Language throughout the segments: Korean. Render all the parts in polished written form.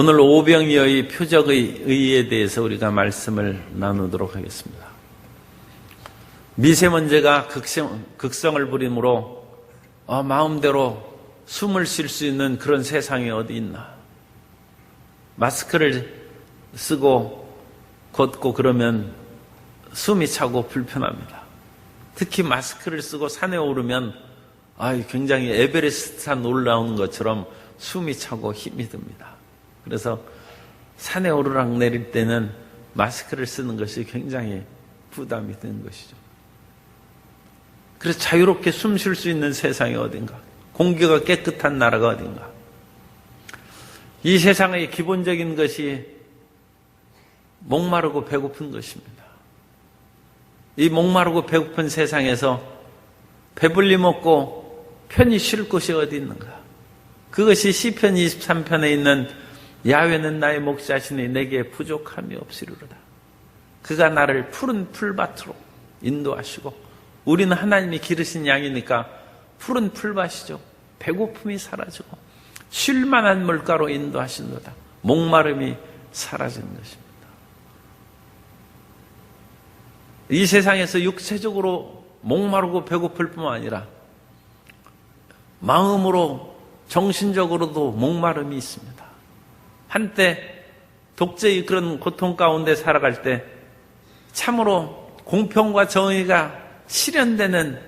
오늘 오병이어의 표적의 의의에 대해서 우리가 말씀을 나누도록 하겠습니다. 미세먼지가 극성을 부리므로 마음대로 숨을 쉴 수 있는 그런 세상이 어디 있나. 마스크를 쓰고 걷고 그러면 숨이 차고 불편합니다. 특히 마스크를 쓰고 산에 오르면 굉장히 에베레스트 산 올라오는 것처럼 숨이 차고 힘이 듭니다. 그래서 산에 오르락 내릴 때는 마스크를 쓰는 것이 굉장히 부담이 되는 것이죠. 그래서 자유롭게 숨 쉴 수 있는 세상이 어딘가, 공기가 깨끗한 나라가 어딘가. 이 세상의 기본적인 것이 목마르고 배고픈 것입니다. 이 목마르고 배고픈 세상에서 배불리 먹고 편히 쉴 곳이 어디 있는가. 그것이 시편 23편에 있는 야훼는 나의 목자시니 내게 부족함이 없으리로다. 그가 나를 푸른 풀밭으로 인도하시고, 우리는 하나님이 기르신 양이니까 푸른 풀밭이죠. 배고픔이 사라지고 쉴만한 물가로 인도하신도다. 목마름이 사라지는 것입니다. 이 세상에서 육체적으로 목마르고 배고플 뿐만 아니라 마음으로 정신적으로도 목마름이 있습니다. 한때 독재의 그런 고통 가운데 살아갈 때 참으로 공평과 정의가 실현되는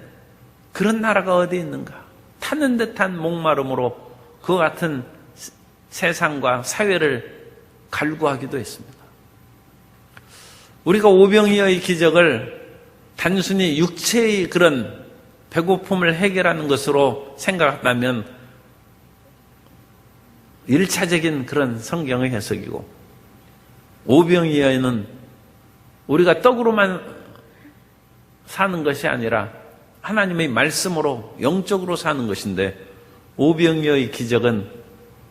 그런 나라가 어디 있는가. 타는 듯한 목마름으로 그 같은 세상과 사회를 갈구하기도 했습니다. 우리가 오병이어의 기적을 단순히 육체의 그런 배고픔을 해결하는 것으로 생각한다면 1차적인 그런 성경의 해석이고, 오병이어는 우리가 떡으로만 사는 것이 아니라 하나님의 말씀으로 영적으로 사는 것인데, 오병이어의 기적은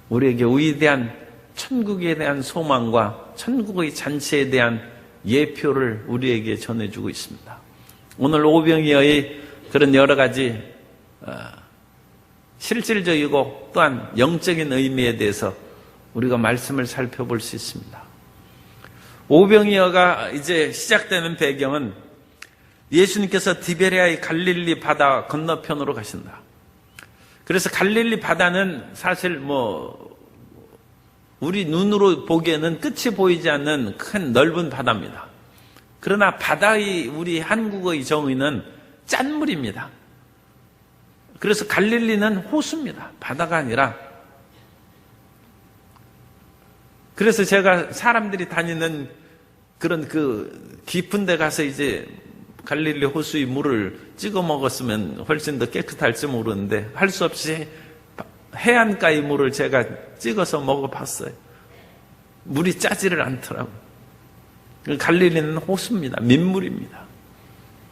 우리에게 위대한 천국에 대한 소망과 천국의 잔치에 대한 예표를 우리에게 전해주고 있습니다. 오늘 오병이어의 그런 여러 가지 실질적이고 또한 영적인 의미에 대해서 우리가 말씀을 살펴볼 수 있습니다. 오병이어가 이제 시작되는 배경은 예수님께서 디베레아의 갈릴리 바다 건너편으로 가신다. 그래서 갈릴리 바다는 사실 우리 눈으로 보기에는 끝이 보이지 않는 큰 넓은 바다입니다. 그러나 바다의 우리 한국어의 정의는 짠물입니다. 그래서 갈릴리는 호수입니다. 바다가 아니라. 그래서 제가 사람들이 다니는 그런 그 깊은 데 가서 이제 갈릴리 호수의 물을 찍어 먹었으면 훨씬 더 깨끗할지 모르는데 할 수 없이 해안가의 물을 제가 찍어서 먹어봤어요. 물이 짜지를 않더라고요. 갈릴리는 호수입니다. 민물입니다.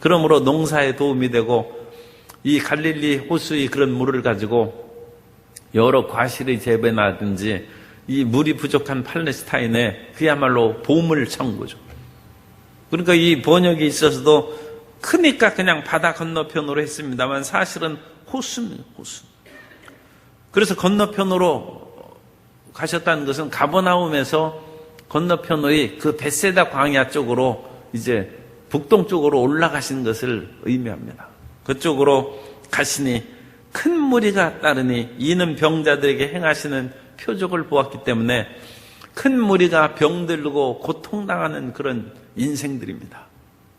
그러므로 농사에 도움이 되고 이 갈릴리 호수의 그런 물을 가지고 여러 과실의 재배나든지 이 물이 부족한 팔레스타인에 그야말로 보물 창고죠. 그러니까 이 번역이 있어서도 크니까 그냥 바다 건너편으로 했습니다만 사실은 호수입니다. 호수. 그래서 건너편으로 가셨다는 것은 가버나움에서 건너편의 그 벳세다 광야 쪽으로 이제 북동쪽으로 올라가신 것을 의미합니다. 그쪽으로 가시니 큰 무리가 따르니 이는 병자들에게 행하시는 표적을 보았기 때문에 큰 무리가 병들고 고통당하는 그런 인생들입니다.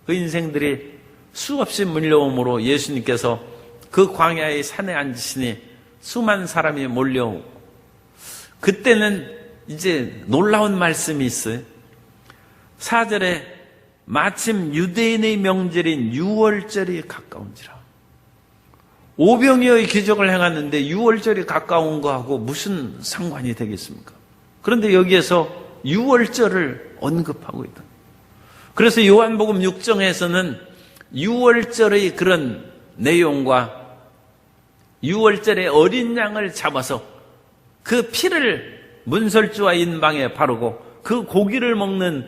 그 인생들이 수없이 몰려오므로 예수님께서 그 광야의 산에 앉으시니 수많은 사람이 몰려오고, 그때는 이제 놀라운 말씀이 있어요. 4절에 마침 유대인의 명절인 유월절이 가까운지라. 오병이어의 기적을 행하는데 유월절이 가까운 거하고 무슨 상관이 되겠습니까? 그런데 여기에서 유월절을 언급하고 있다. 그래서 요한복음 6장에서는 유월절의 그런 내용과 유월절에 어린 양을 잡아서 그 피를 문설주와 인방에 바르고 그 고기를 먹는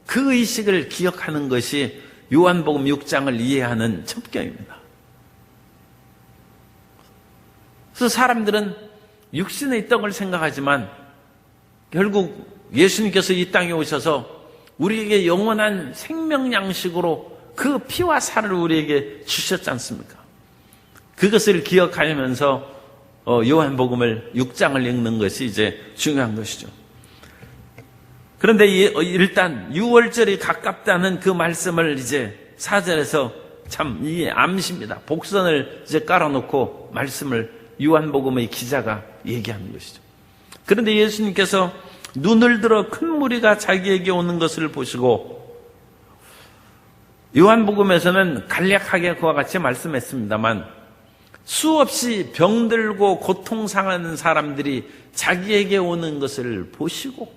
그 의식을 기억하는 것이 요한복음 6장을 이해하는 첩경입니다. 그래서 사람들은 육신의 떡을 생각하지만 결국 예수님께서 이 땅에 오셔서 우리에게 영원한 생명 양식으로 그 피와 살을 우리에게 주셨지 않습니까? 그것을 기억하면서 요한복음을 6장을 읽는 것이 이제 중요한 것이죠. 그런데 일단 6월절이 가깝다는 그 말씀을 이제 4절에서 참 이게 암시입니다. 복선을 이제 깔아놓고 말씀을 요한복음의 기자가 얘기하는 것이죠. 그런데 예수님께서 눈을 들어 큰 무리가 자기에게 오는 것을 보시고, 요한복음에서는 간략하게 그와 같이 말씀했습니다만 수없이 병들고 고통상하는 사람들이 자기에게 오는 것을 보시고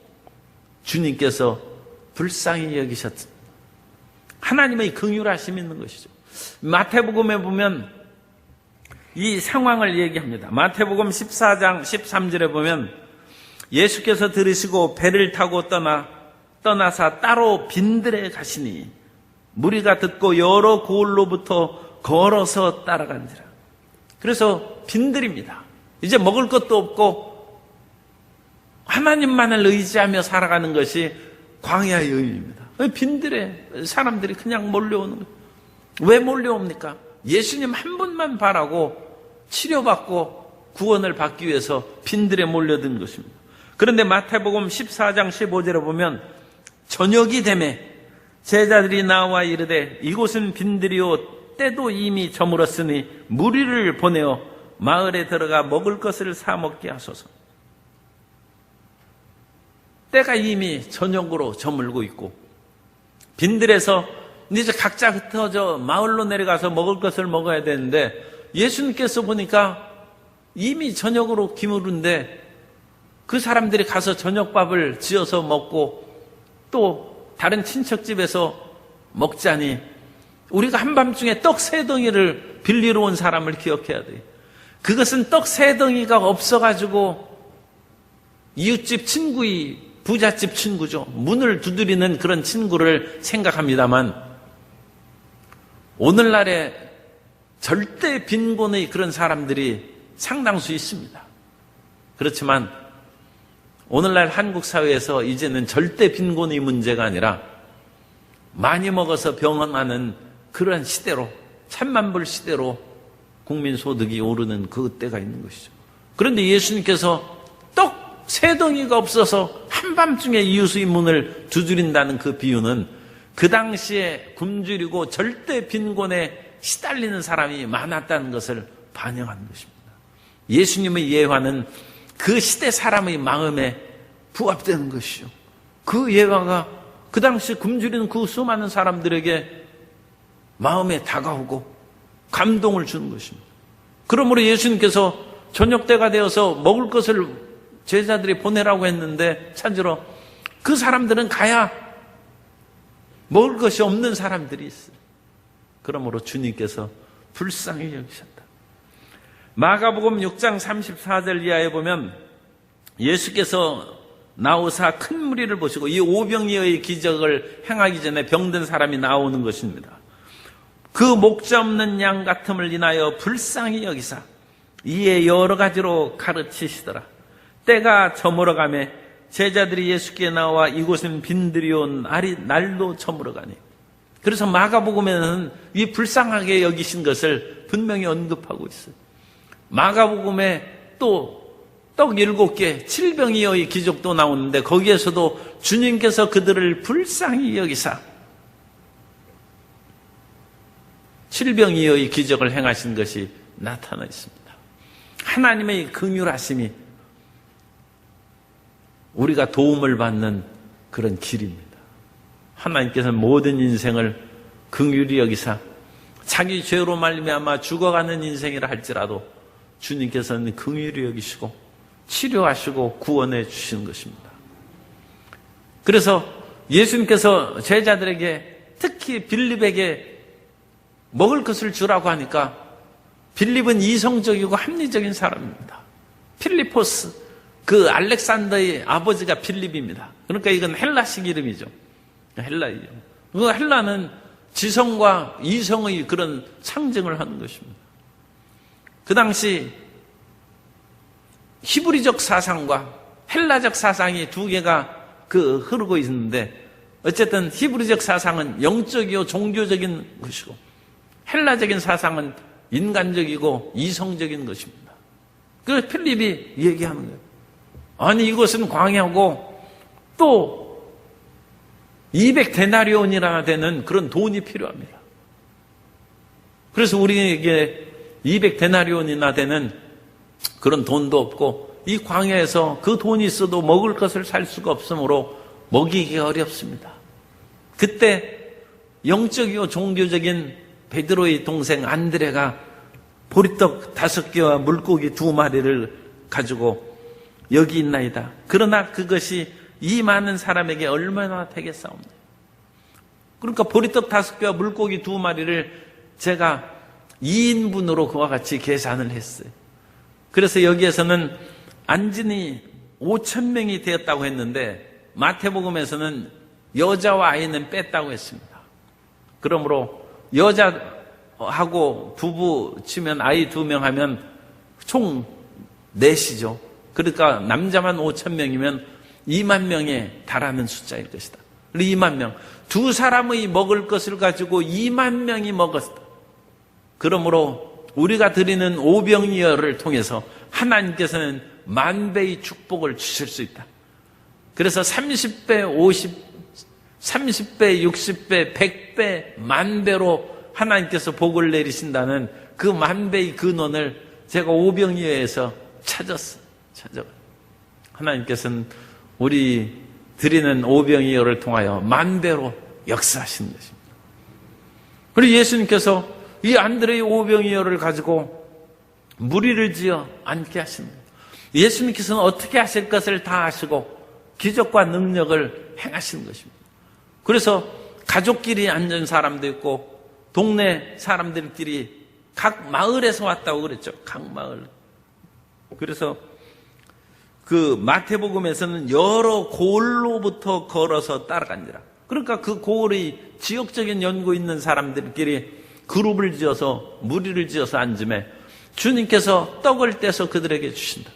주님께서 불쌍히 여기셨습니다. 하나님의 긍휼하심이 있는 것이죠. 마태복음에 보면 이 상황을 얘기합니다. 마태복음 14장 13절에 보면 예수께서 들으시고 배를 타고 떠나사 따로 빈들에 가시니 무리가 듣고 여러 고을로부터 걸어서 따라간지라. 그래서 빈들입니다. 이제 먹을 것도 없고 하나님만을 의지하며 살아가는 것이 광야의 의미입니다. 빈들에 사람들이 그냥 몰려오는 거예요. 왜 몰려옵니까? 예수님 한 분만 바라고 치료받고 구원을 받기 위해서 빈들에 몰려든 것입니다. 그런데 마태복음 14장 15절에 보면 저녁이 되매 제자들이 나와 이르되 이곳은 빈들이요 때도 이미 저물었으니 무리를 보내어 마을에 들어가 먹을 것을 사 먹게 하소서. 때가 이미 저녁으로 저물고 있고 빈들에서 이제 각자 흩어져 마을로 내려가서 먹을 것을 먹어야 되는데 예수님께서 보니까 이미 저녁으로 기울은데 그 사람들이 가서 저녁밥을 지어서 먹고 또 다른 친척집에서 먹자니 우리가 한밤중에 떡 3덩이를 빌리러 온 사람을 기억해야 돼요. 그것은 떡 3덩이가 없어가지고 이웃집 친구의 부잣집 친구죠. 문을 두드리는 그런 친구를 생각합니다만 오늘날에 절대 빈곤의 그런 사람들이 상당수 있습니다. 그렇지만 오늘날 한국 사회에서 이제는 절대 빈곤의 문제가 아니라 많이 먹어서 병원하는 그런 시대로, 천만불 시대로 국민 소득이 오르는 그 때가 있는 것이죠. 그런데 예수님께서 떡 3덩이가 없어서 한밤중에 이웃의 문을 두드린다는 그 비유는 그 당시에 굶주리고 절대 빈곤에 시달리는 사람이 많았다는 것을 반영하는 것입니다. 예수님의 예화는 그 시대 사람의 마음에 부합되는 것이죠. 그 예화가 그 당시 굶주리는 그 수많은 사람들에게 마음에 다가오고 감동을 주는 것입니다. 그러므로 예수님께서 저녁 때가 되어서 먹을 것을 제자들이 보내라고 했는데 찾으러 그 사람들은 가야 먹을 것이 없는 사람들이 있어요. 그러므로 주님께서 불쌍히 여기셨다. 마가복음 6장 34절 이하에 보면 예수께서 나오사 큰 무리를 보시고 이 오병이어의 기적을 행하기 전에 병든 사람이 나오는 것입니다. 그 목자 없는 양 같음을 인하여 불쌍히 여기사 이에 여러 가지로 가르치시더라. 때가 저물어가매 제자들이 예수께 나와 이곳은 빈들이온 날도 저물어가니. 그래서 마가복음에는 이 불쌍하게 여기신 것을 분명히 언급하고 있어요. 마가복음에 또 떡 7개 7병이어의 기적도 나오는데 거기에서도 주님께서 그들을 불쌍히 여기사 7병이어의 기적을 행하신 것이 나타나 있습니다. 하나님의 긍휼하심이 우리가 도움을 받는 그런 길입니다. 하나님께서는 모든 인생을 긍휼히 여기사 자기 죄로 말미암아 죽어가는 인생이라 할지라도 주님께서는 긍휼히 여기시고 치료하시고 구원해 주시는 것입니다. 그래서 예수님께서 제자들에게 특히 빌립에게 먹을 것을 주라고 하니까 빌립은 이성적이고 합리적인 사람입니다. 필리포스, 그 알렉산더의 아버지가 빌립입니다. 그러니까 이건 헬라식 이름이죠. 헬라이죠. 그 헬라는 지성과 이성의 그런 상징을 하는 것입니다. 그 당시 히브리적 사상과 헬라적 사상이 두 개가 흐르고 있는데, 어쨌든 히브리적 사상은 영적이요 종교적인 것이고, 헬라적인 사상은 인간적이고 이성적인 것입니다. 그래서 필립이 얘기하는 거예요. 아니, 이것은 광야고 또 200데나리온이나 되는 그런 돈이 필요합니다. 그래서 우리에게 200데나리온이나 되는 그런 돈도 없고, 이 광야에서 그 돈이 있어도 먹을 것을 살 수가 없으므로 먹이기가 어렵습니다. 그때 영적이요 종교적인 베드로의 동생 안드레가 보리떡 5개와 물고기 2마리를 가지고 여기 있나이다. 그러나 그것이 이 많은 사람에게 얼마나 되겠사옵니까? 그러니까 보리떡 5개와 물고기 2마리를 제가 2인분으로 그와 같이 계산을 했어요. 그래서 여기에서는 안진이 5,000명이 되었다고 했는데, 마태복음에서는 여자와 아이는 뺐다고 했습니다. 그러므로 여자하고 부부 치면 아이 2명 하면 총 4이죠. 그러니까 남자만 5,000명이면 2만 명에 달하는 숫자일 것이다. 2만 명. 2사람의 먹을 것을 가지고 2만 명이 먹었다. 그러므로 우리가 드리는 오병이어를 통해서 하나님께서는 만배의 축복을 주실 수 있다. 그래서 30배, 30배, 60배, 100배, 만배로 하나님께서 복을 내리신다는 그 만배의 근원을 제가 오병이어에서 찾았어요. 하나님께서는 우리 드리는 오병이어를 통하여 만배로 역사하시는 것입니다. 그리고 예수님께서 이 안드레의 오병이어를 가지고 무리를 지어 앉게 하십니다. 예수님께서는 어떻게 하실 것을 다 아시고 기적과 능력을 행하시는 것입니다. 그래서 가족끼리 앉은 사람도 있고 동네 사람들끼리 각 마을에서 왔다고 그랬죠. 각 마을. 그래서 그 마태복음에서는 여러 고을로부터 걸어서 따라간지라. 그러니까 그 고을의 지역적인 연고 있는 사람들끼리 그룹을 지어서 무리를 지어서 앉음에 주님께서 떡을 떼서 그들에게 주신다.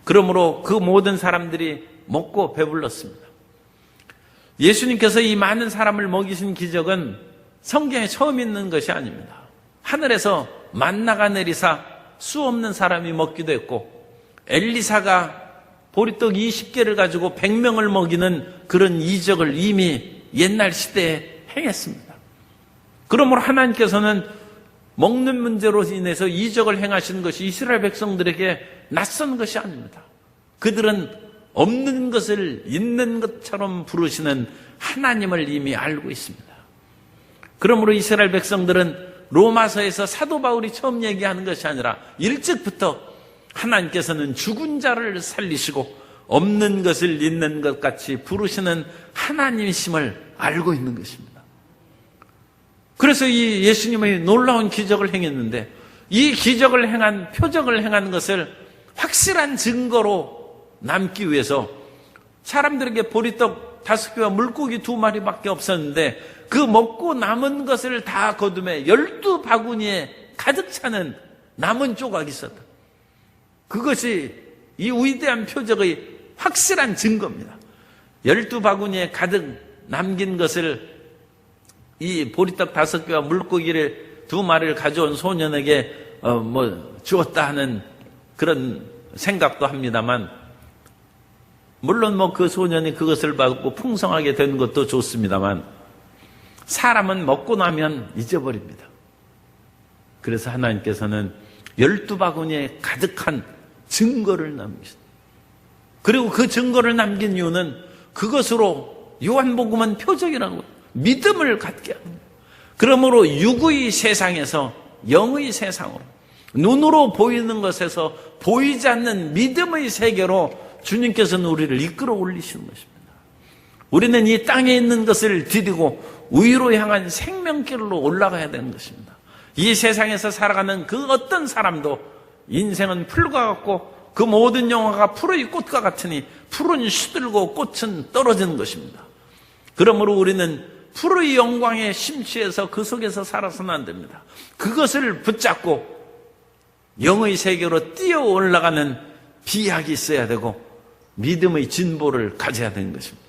그러므로 그 모든 사람들이 먹고 배불렀습니다. 예수님께서 이 많은 사람을 먹이신 기적은 성경에 처음 있는 것이 아닙니다. 하늘에서 만나가 내리사 수 없는 사람이 먹기도 했고, 엘리사가 보리떡 20개를 가지고 100명을 먹이는 그런 이적을 이미 옛날 시대에 행했습니다. 그러므로 하나님께서는 먹는 문제로 인해서 이적을 행하시는 것이 이스라엘 백성들에게 낯선 것이 아닙니다. 그들은 없는 것을 있는 것처럼 부르시는 하나님을 이미 알고 있습니다. 그러므로 이스라엘 백성들은 로마서에서 사도 바울이 처음 얘기하는 것이 아니라 일찍부터 하나님께서는 죽은 자를 살리시고 없는 것을 있는 것 같이 부르시는 하나님이심을 알고 있는 것입니다. 그래서 이 예수님의 놀라운 기적을 행했는데, 이 기적을 행한, 표적을 행한 것을 확실한 증거로 남기 위해서 사람들에게 보리떡 5개와 물고기 2마리밖에 없었는데 그 먹고 남은 것을 다 거둠에 12바구니에 가득 차는 남은 조각이 있었다. 그것이 이 위대한 표적의 확실한 증거입니다. 12바구니에 가득 남긴 것을 이 보리떡 5개와 물고기를 2마리를 가져온 소년에게 주었다 하는 그런 생각도 합니다만, 물론 그 소년이 그것을 받고 풍성하게 된 것도 좋습니다만, 사람은 먹고 나면 잊어버립니다. 그래서 하나님께서는 12바구니에 가득한 증거를 남기셨다. 그리고 그 증거를 남긴 이유는 그것으로 요한복음은 표적이라고 믿음을 갖게 합니다. 그러므로 육의 세상에서 영의 세상으로, 눈으로 보이는 것에서 보이지 않는 믿음의 세계로 주님께서는 우리를 이끌어 올리시는 것입니다. 우리는 이 땅에 있는 것을 디디고 위로 향한 생명길로 올라가야 되는 것입니다. 이 세상에서 살아가는 그 어떤 사람도 인생은 풀과 같고 그 모든 영화가 푸르의 꽃과 같으니 푸른 시들고 꽃은 떨어지는 것입니다. 그러므로 우리는 푸르의 영광에 심취해서 그 속에서 살아서는 안 됩니다. 그것을 붙잡고 영의 세계로 뛰어 올라가는 비약이 있어야 되고, 믿음의 진보를 가져야 되는 것입니다.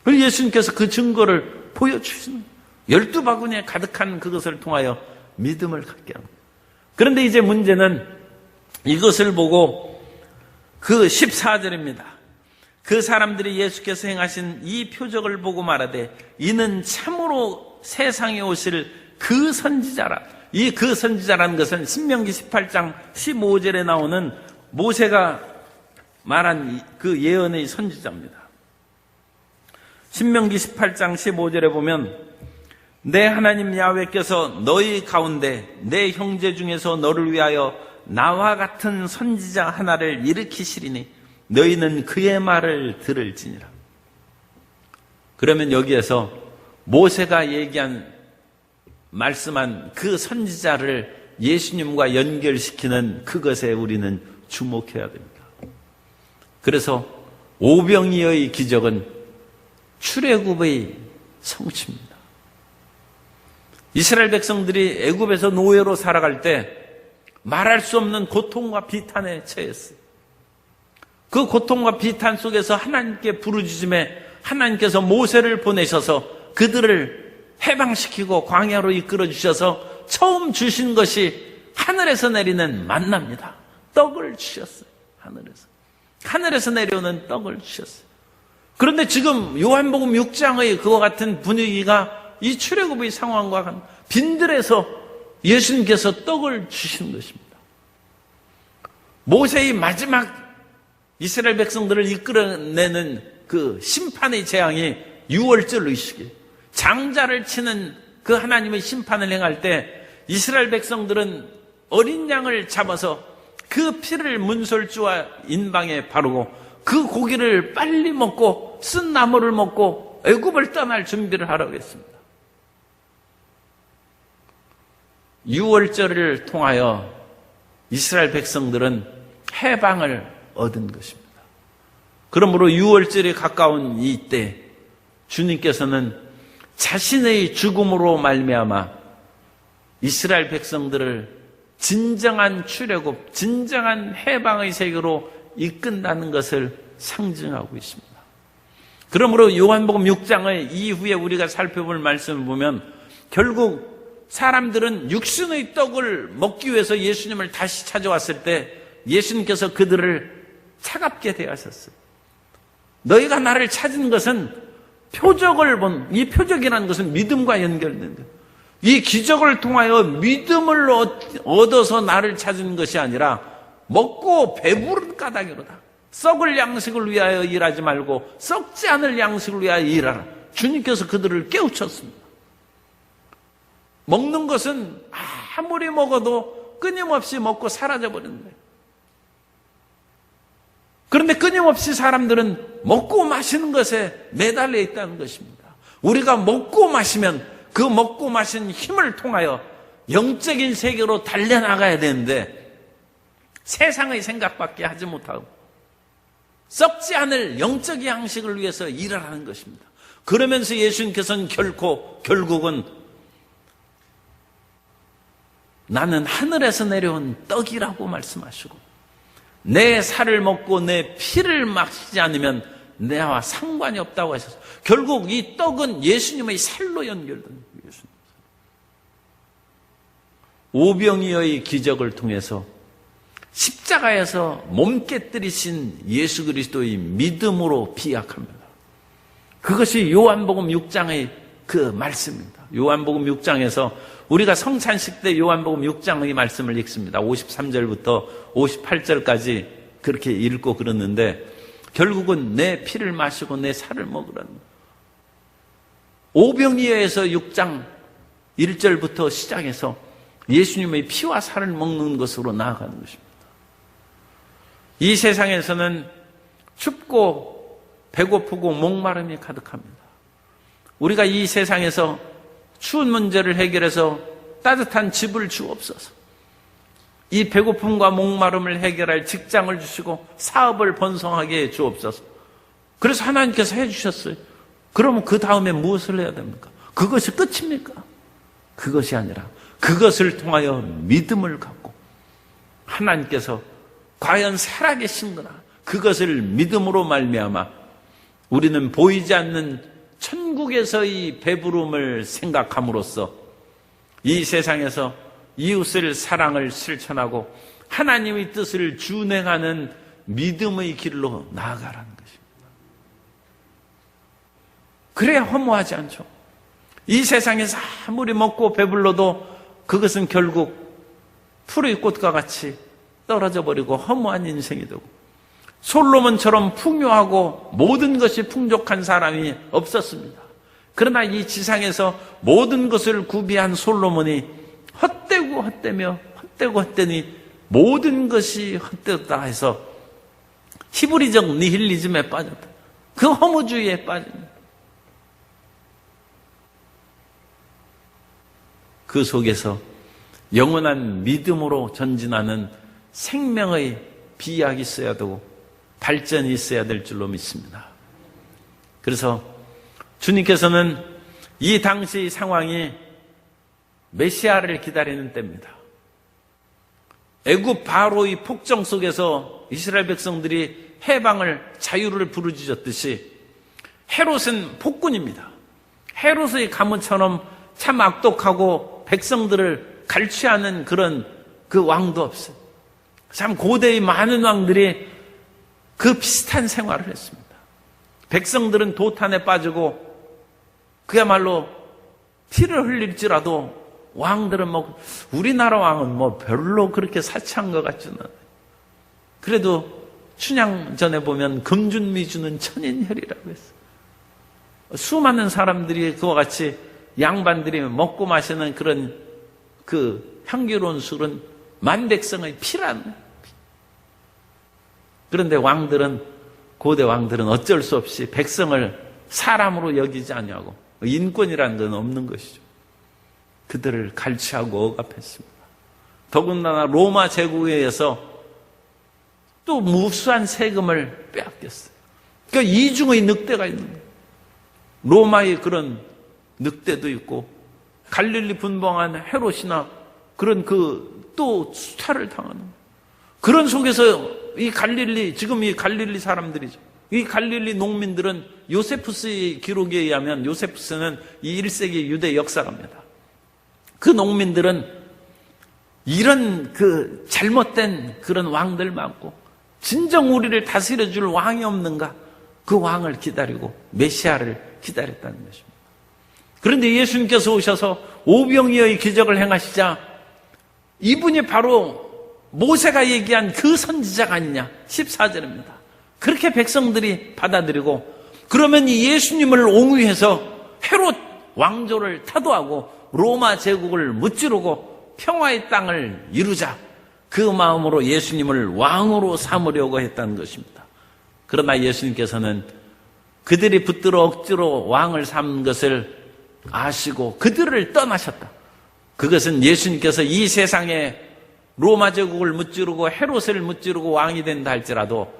그리고 예수님께서 그 증거를 보여주시는 12바구니에 가득한 그것을 통하여 믿음을 갖게 합니다. 그런데 이제 문제는 이것을 보고 그 14절입니다. 그 사람들이 예수께서 행하신 이 표적을 보고 말하되 이는 참으로 세상에 오실 그 선지자라. 이 그 선지자라는 것은 신명기 18장 15절에 나오는 모세가 말한 그 예언의 선지자입니다. 신명기 18장 15절에 보면 내 하나님 야훼께서 너희 가운데 내 형제 중에서 너를 위하여 나와 같은 선지자 하나를 일으키시리니 너희는 그의 말을 들을지니라. 그러면 여기에서 모세가 말씀한 그 선지자를 예수님과 연결시키는 그것에 우리는 주목해야 됩니다. 그래서 오병이어의 기적은 출애굽의 성취입니다. 이스라엘 백성들이 애굽에서 노예로 살아갈 때 말할 수 없는 고통과 비탄에 처했어요. 그 고통과 비탄 속에서 하나님께 부르짖음에 하나님께서 모세를 보내셔서 그들을 해방시키고 광야로 이끌어 주셔서 처음 주신 것이 하늘에서 내리는 만나입니다. 떡을 주셨어요. 하늘에서 내려오는 떡을 주셨어요. 그런데 지금 요한복음 6장의 그와 같은 분위기가 이 출애굽의 상황과 빈들에서 예수님께서 떡을 주신 것입니다. 모세의 마지막 이스라엘 백성들을 이끌어내는 그 심판의 재앙이 유월절 의식이에요. 장자를 치는 그 하나님의 심판을 행할 때 이스라엘 백성들은 어린 양을 잡아서 그 피를 문설주와 인방에 바르고 그 고기를 빨리 먹고 쓴 나물을 먹고 애굽을 떠날 준비를 하라고 했습니다. 유월절을 통하여 이스라엘 백성들은 해방을 얻은 것입니다. 그러므로 유월절이 가까운 이때 주님께서는 자신의 죽음으로 말미암아 이스라엘 백성들을 진정한 출애굽, 진정한 해방의 세계로 이끈다는 것을 상징하고 있습니다. 그러므로 요한복음 6장의 이후에 우리가 살펴볼 말씀을 보면 결국 사람들은 육신의 떡을 먹기 위해서 예수님을 다시 찾아왔을 때 예수님께서 그들을 차갑게 대하셨어요. 너희가 나를 찾은 것은 표적을 이 표적이라는 것은 믿음과 연결된 것. 이 기적을 통하여 믿음을 얻어서 나를 찾은 것이 아니라 먹고 배부른 까닭이로다. 썩을 양식을 위하여 일하지 말고 썩지 않을 양식을 위하여 일하라. 주님께서 그들을 깨우쳤습니다. 먹는 것은 아무리 먹어도 끊임없이 먹고 사라져버리는 거예요. 그런데 끊임없이 사람들은 먹고 마시는 것에 매달려 있다는 것입니다. 우리가 먹고 마시면 그 먹고 마신 힘을 통하여 영적인 세계로 달려나가야 되는데 세상의 생각밖에 하지 못하고 썩지 않을 영적 양식을 위해서 일을 하는 것입니다. 그러면서 예수님께서는 결국은 나는 하늘에서 내려온 떡이라고 말씀하시고 내 살을 먹고 내 피를 마시지 않으면 내와 상관이 없다고 하셨어요. 결국 이 떡은 예수님의 살로 연결된 예수님. 오병이어의 기적을 통해서 십자가에서 몸 깨뜨리신 예수 그리스도의 믿음으로 비약합니다. 그것이 요한복음 6장의 그 말씀입니다. 요한복음 6장에서 우리가 성찬식 때 요한복음 6장의 말씀을 읽습니다. 53절부터 58절까지 그렇게 읽고 그러는데 결국은 내 피를 마시고 내 살을 먹으라는 거예요. 오병이어에서 6장 1절부터 시작해서 예수님의 피와 살을 먹는 것으로 나아가는 것입니다. 이 세상에서는 춥고 배고프고 목마름이 가득합니다. 우리가 이 세상에서 추운 문제를 해결해서 따뜻한 집을 주옵소서. 이 배고픔과 목마름을 해결할 직장을 주시고 사업을 번성하게 해 주옵소서. 그래서 하나님께서 해주셨어요. 그러면 그 다음에 무엇을 해야 됩니까? 그것이 끝입니까? 그것이 아니라 그것을 통하여 믿음을 갖고 하나님께서 과연 살아계신구나, 그것을 믿음으로 말미암아 우리는 보이지 않는 천국에서의 배부름을 생각함으로써 이 세상에서 이웃을 사랑을 실천하고 하나님의 뜻을 준행하는 믿음의 길로 나아가라는 것입니다. 그래야 허무하지 않죠. 이 세상에서 아무리 먹고 배불러도 그것은 결국 푸르의 꽃과 같이 떨어져 버리고 허무한 인생이 되고, 솔로몬처럼 풍요하고 모든 것이 풍족한 사람이 없었습니다. 그러나 이 지상에서 모든 것을 구비한 솔로몬이 헛되고 헛되며 헛되고 헛되니 모든 것이 헛되었다 해서 히브리적 니힐리즘에 빠졌다. 그 허무주의에 빠집니다. 그 속에서 영원한 믿음으로 전진하는 생명의 비약이 있어야 되고 발전이 있어야 될 줄로 믿습니다. 그래서 주님께서는 이 당시 상황이 메시아를 기다리는 때입니다. 애굽 바로의 폭정 속에서 이스라엘 백성들이 해방을, 자유를 부르짖었듯이 헤롯은 폭군입니다. 헤롯의 가문처럼 참 악독하고 백성들을 갈취하는 그런 그 왕도 없어요. 참 고대의 많은 왕들이 그 비슷한 생활을 했습니다. 백성들은 도탄에 빠지고 그야말로 피를 흘릴지라도 왕들은 우리나라 왕은 별로 그렇게 사치한 것 같지는 않아요. 그래도 춘향전에 보면 금준미주는 천인혈이라고 했어요. 수많은 사람들이 그와 같이 양반들이 먹고 마시는 그런 그 향기로운 술은 만백성의 피라는 거예요. 그런데 왕들은, 고대 왕들은 어쩔 수 없이 백성을 사람으로 여기지 아니하고 인권이라는 건 없는 것이죠. 그들을 갈취하고 억압했습니다. 더군다나 로마 제국에 의해서 또 무수한 세금을 빼앗겼어요. 그러니까 이중의 늑대가 있는 거예요. 로마의 그런 늑대도 있고 갈릴리 분봉한 헤롯이나 그런 또 수탈을 당하는 거예요. 그런 속에서 이 갈릴리, 지금 이 갈릴리 사람들이죠. 이 갈릴리 농민들은 요세푸스의 기록에 의하면, 요세푸스는 이 1세기 유대 역사가입니다. 그 농민들은 이런 그 잘못된 그런 왕들 많고 진정 우리를 다스려줄 왕이 없는가, 그 왕을 기다리고 메시아를 기다렸다는 것입니다. 그런데 예수님께서 오셔서 오병이어의 기적을 행하시자 이분이 바로 모세가 얘기한 그 선지자가 아니냐, 14절입니다. 그렇게 백성들이 받아들이고, 그러면 이 예수님을 옹위해서 헤롯 왕조를 타도하고 로마 제국을 무찌르고 평화의 땅을 이루자, 그 마음으로 예수님을 왕으로 삼으려고 했다는 것입니다. 그러나 예수님께서는 그들이 붙들어 억지로 왕을 삼은 것을 아시고 그들을 떠나셨다. 그것은 예수님께서 이 세상에 로마 제국을 무찌르고 헤롯을 무찌르고 왕이 된다 할지라도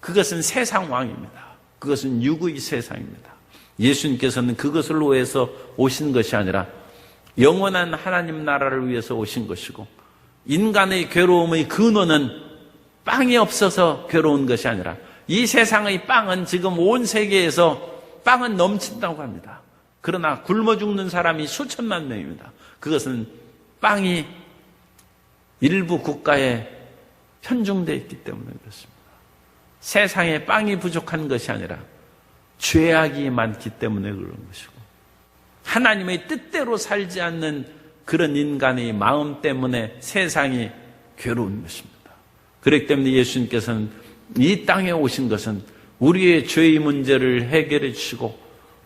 그것은 세상 왕입니다. 그것은 육의 세상입니다. 예수님께서는 그것을 위해서 오신 것이 아니라 영원한 하나님 나라를 위해서 오신 것이고, 인간의 괴로움의 근원은 빵이 없어서 괴로운 것이 아니라 이 세상의 빵은 지금 온 세계에서 빵은 넘친다고 합니다. 그러나 굶어 죽는 사람이 수천만 명입니다. 그것은 빵이 일부 국가에 편중되어 있기 때문에 그렇습니다. 세상에 빵이 부족한 것이 아니라 죄악이 많기 때문에 그런 것이고, 하나님의 뜻대로 살지 않는 그런 인간의 마음 때문에 세상이 괴로운 것입니다. 그렇기 때문에 예수님께서는 이 땅에 오신 것은 우리의 죄의 문제를 해결해 주시고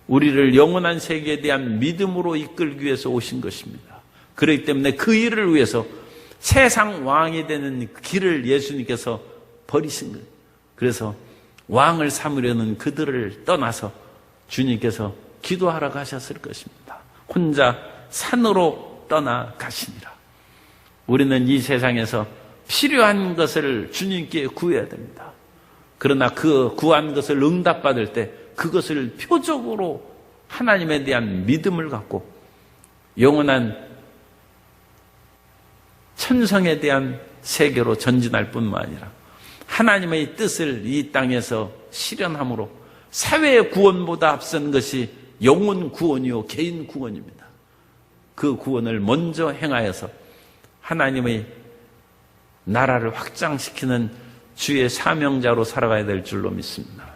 우리를 영원한 세계에 대한 믿음으로 이끌기 위해서 오신 것입니다. 그렇기 때문에 그 일을 위해서 세상 왕이 되는 길을 예수님께서 버리신 거예요. 그래서 왕을 삼으려는 그들을 떠나서 주님께서 기도하러 가셨을 것입니다. 혼자 산으로 떠나가시니라. 우리는 이 세상에서 필요한 것을 주님께 구해야 됩니다. 그러나 그 구한 것을 응답받을 때 그것을 표적으로 하나님에 대한 믿음을 갖고 영원한 천성에 대한 세계로 전진할 뿐만 아니라 하나님의 뜻을 이 땅에서 실현함으로 사회의 구원보다 앞선 것이 영혼 구원이요 개인 구원입니다. 그 구원을 먼저 행하여서 하나님의 나라를 확장시키는 주의 사명자로 살아가야 될 줄로 믿습니다.